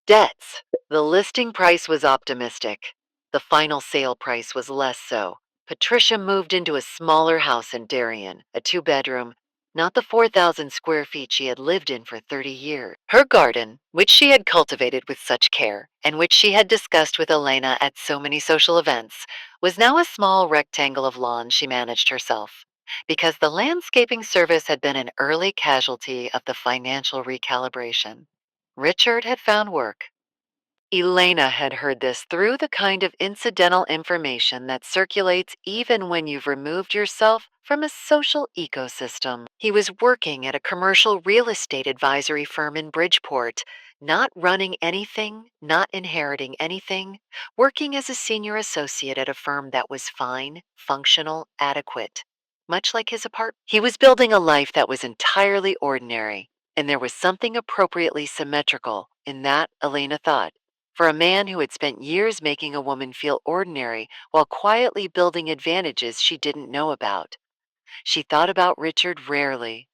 Debts. The listing price was optimistic. The final sale price was less so. Patricia moved into a smaller house in Darien, a 2-bedroom, not the 4,000 square feet she had lived in for 30 years. Her garden, which she had cultivated with such care, and which she had discussed with Elena at so many social events, was now a small rectangle of lawn she managed herself. Because the landscaping service had been an early casualty of the financial recalibration. Richard had found work. Elena had heard this through the kind of incidental information that circulates even when you've removed yourself from a social ecosystem. He was working at a commercial real estate advisory firm in Bridgeport, not running anything, not inheriting anything, working as a senior associate at a firm that was fine, functional, adequate. Much like his apartment, he was building a life that was entirely ordinary, and there was something appropriately symmetrical in that, Elena thought, for a man who had spent years making a woman feel ordinary while quietly building advantages she didn't know about. She thought about Richard rarely.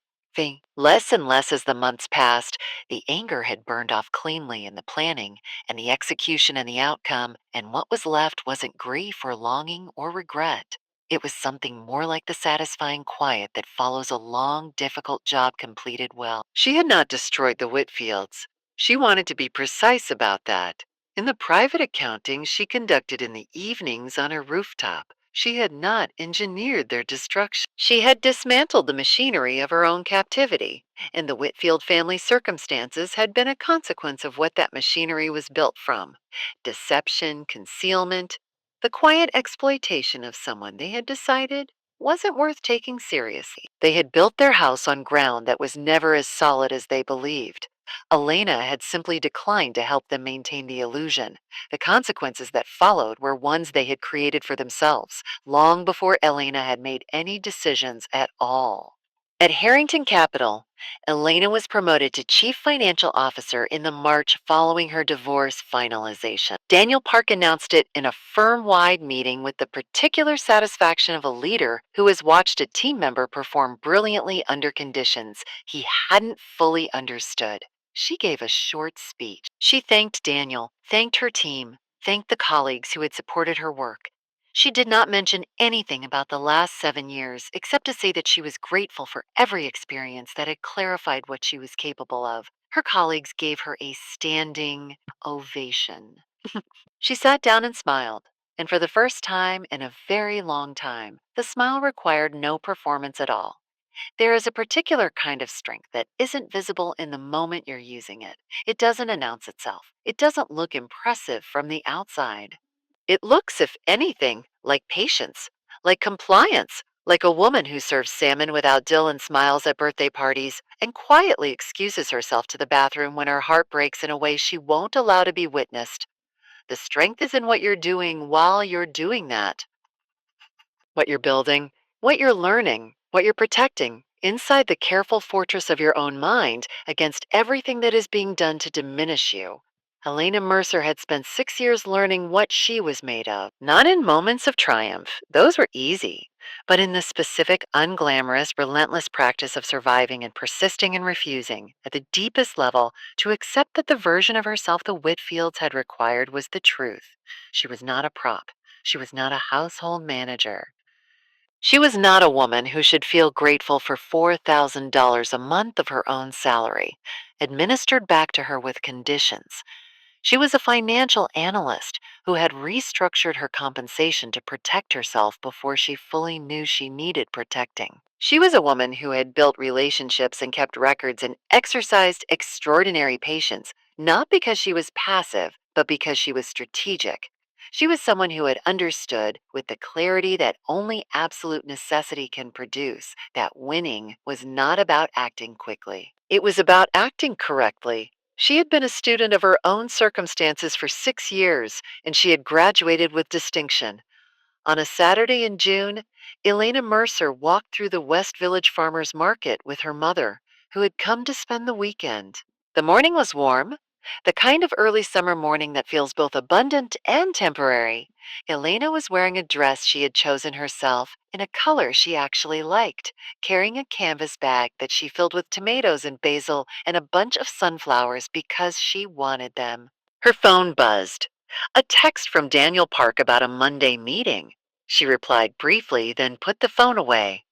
Less and less as the months passed, the anger had burned off cleanly in the planning and the execution and the outcome, and what was left wasn't grief or longing or regret. It was something more like the satisfying quiet that follows a long, difficult job completed well. She had not destroyed the Whitfields. She wanted to be precise about that. In the private accounting she conducted in the evenings on her rooftop, she had not engineered their destruction. She had dismantled the machinery of her own captivity, and the Whitfield family circumstances had been a consequence of what that machinery was built from: deception, concealment, the quiet exploitation of someone they had decided wasn't worth taking seriously. They had built their house on ground that was never as solid as they believed. Elena had simply declined to help them maintain the illusion. The consequences that followed were ones they had created for themselves, long before Elena had made any decisions at all. At Harrington Capital, Elena was promoted to Chief Financial Officer in the March following her divorce finalization. Daniel Park announced it in a firm-wide meeting with the particular satisfaction of a leader who has watched a team member perform brilliantly under conditions he hadn't fully understood. She gave a short speech. She thanked Daniel, thanked her team, thanked the colleagues who had supported her work. She did not mention anything about the last 7 years, except to say that she was grateful for every experience that had clarified what she was capable of. Her colleagues gave her a standing ovation. She sat down and smiled, and for the first time in a very long time, the smile required no performance at all. There is a particular kind of strength that isn't visible in the moment you're using it. It doesn't announce itself. It doesn't look impressive from the outside. It looks, if anything, like patience, like compliance, like a woman who serves salmon without dill and smiles at birthday parties and quietly excuses herself to the bathroom when her heart breaks in a way she won't allow to be witnessed. The strength is in what you're doing while you're doing that. What you're building, what you're learning, what you're protecting inside the careful fortress of your own mind against everything that is being done to diminish you. Helena Mercer had spent 6 years learning what she was made of, not in moments of triumph, those were easy, but in the specific, unglamorous, relentless practice of surviving and persisting and refusing, at the deepest level, to accept that the version of herself the Whitfields had required was the truth. She was not a prop. She was not a household manager. She was not a woman who should feel grateful for $4,000 a month of her own salary, administered back to her with conditions. She was a financial analyst who had restructured her compensation to protect herself before she fully knew she needed protecting. She was a woman who had built relationships and kept records and exercised extraordinary patience, not because she was passive, but because she was strategic. She was someone who had understood, with the clarity that only absolute necessity can produce, that winning was not about acting quickly. It was about acting correctly. She had been a student of her own circumstances for 6 years, and she had graduated with distinction. On a Saturday in June, Elena Mercer walked through the West Village Farmers Market with her mother, who had come to spend the weekend. The morning was warm, the kind of early summer morning that feels both abundant and temporary. Elena was wearing a dress she had chosen herself in a color she actually liked, carrying a canvas bag that she filled with tomatoes and basil and a bunch of sunflowers because she wanted them. Her phone buzzed. A text from Daniel Park about a Monday meeting. She replied briefly, then put the phone away.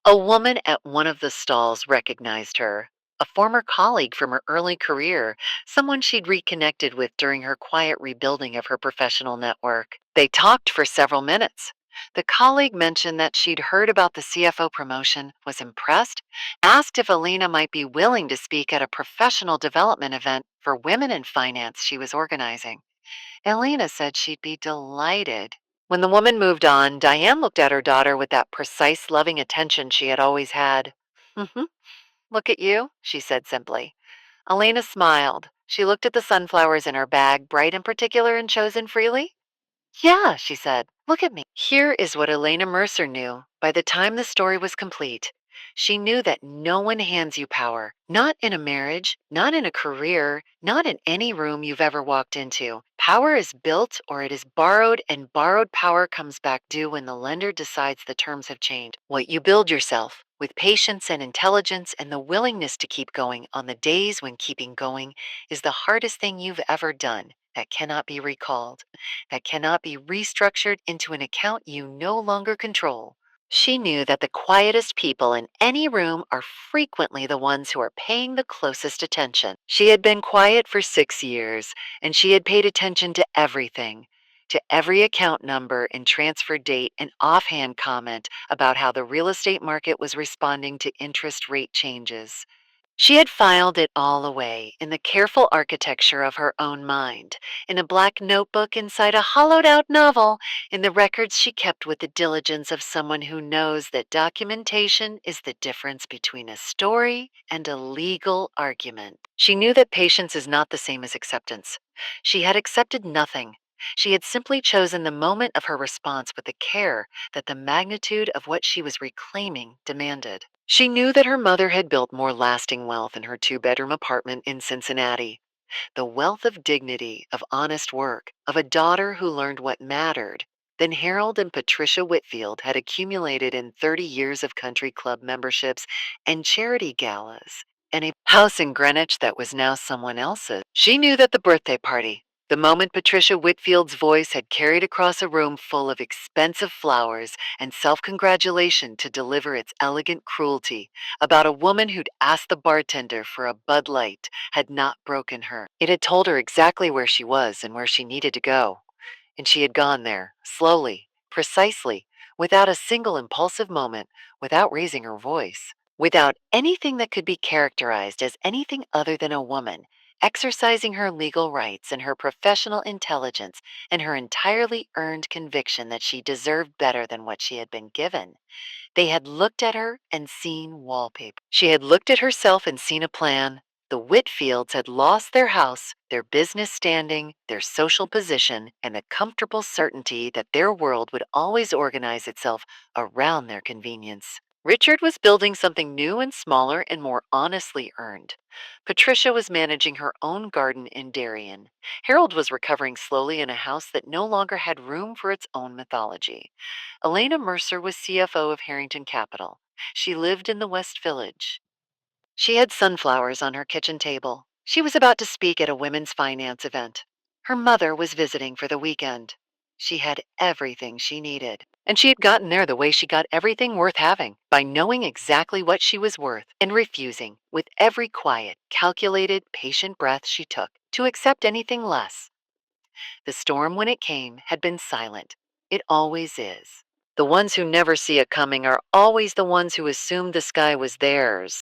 A woman at one of the stalls recognized her. A former colleague from her early career, someone she'd reconnected with during her quiet rebuilding of her professional network. They talked for several minutes. The colleague mentioned that she'd heard about the CFO promotion, was impressed, asked if Alina might be willing to speak at a professional development event for women in finance she was organizing. Elena said she'd be delighted. When the woman moved on, Diane looked at her daughter with that precise, loving attention she had always had. Mm-hmm. Look at you, she said simply. Elena smiled. She looked at the sunflowers in her bag, bright and particular and chosen freely. Yeah, she said. Look at me. Here is what Elena Mercer knew by the time the story was complete. She knew that no one hands you power, not in a marriage, not in a career, not in any room you've ever walked into. Power is built or it is borrowed, and borrowed power comes back due when the lender decides the terms have changed. What you build yourself, with patience and intelligence and the willingness to keep going on the days when keeping going is the hardest thing you've ever done that cannot be recalled, that cannot be restructured into an account you no longer control. She knew that the quietest people in any room are frequently the ones who are paying the closest attention. She had been quiet for 6 years, and she had paid attention to everything, to every account number and transfer date and offhand comment about how the real estate market was responding to interest rate changes. She had filed it all away in the careful architecture of her own mind, in a black notebook inside a hollowed out novel, in the records she kept with the diligence of someone who knows that documentation is the difference between a story and a legal argument. She knew that patience is not the same as acceptance. She had accepted nothing. She had simply chosen the moment of her response with the care that the magnitude of what she was reclaiming demanded. She knew that her mother had built more lasting wealth in her two-bedroom apartment in Cincinnati. The wealth of dignity, of honest work, of a daughter who learned what mattered, than Harold and Patricia Whitfield had accumulated in 30 years of country club memberships and charity galas, and a house in Greenwich that was now someone else's. She knew that the birthday party, the moment Patricia Whitfield's voice had carried across a room full of expensive flowers and self-congratulation to deliver its elegant cruelty about a woman who'd asked the bartender for a Bud Light, had not broken her. It had told her exactly where she was and where she needed to go. And she had gone there, slowly, precisely, without a single impulsive moment, without raising her voice, without anything that could be characterized as anything other than a woman, exercising her legal rights and her professional intelligence and her entirely earned conviction that she deserved better than what she had been given. They had looked at her and seen wallpaper. She had looked at herself and seen a plan. The Whitfields had lost their house, their business standing, their social position, and the comfortable certainty that their world would always organize itself around their convenience. Richard was building something new and smaller and more honestly earned. Patricia was managing her own garden in Darien. Harold was recovering slowly in a house that no longer had room for its own mythology. Elena Mercer was CFO of Harrington Capital. She lived in the West Village. She had sunflowers on her kitchen table. She was about to speak at a women's finance event. Her mother was visiting for the weekend. She had everything she needed. And she had gotten there the way she got everything worth having, by knowing exactly what she was worth and refusing, with every quiet, calculated, patient breath she took, to accept anything less. The storm, when it came, had been silent. It always is. The ones who never see it coming are always the ones who assumed the sky was theirs.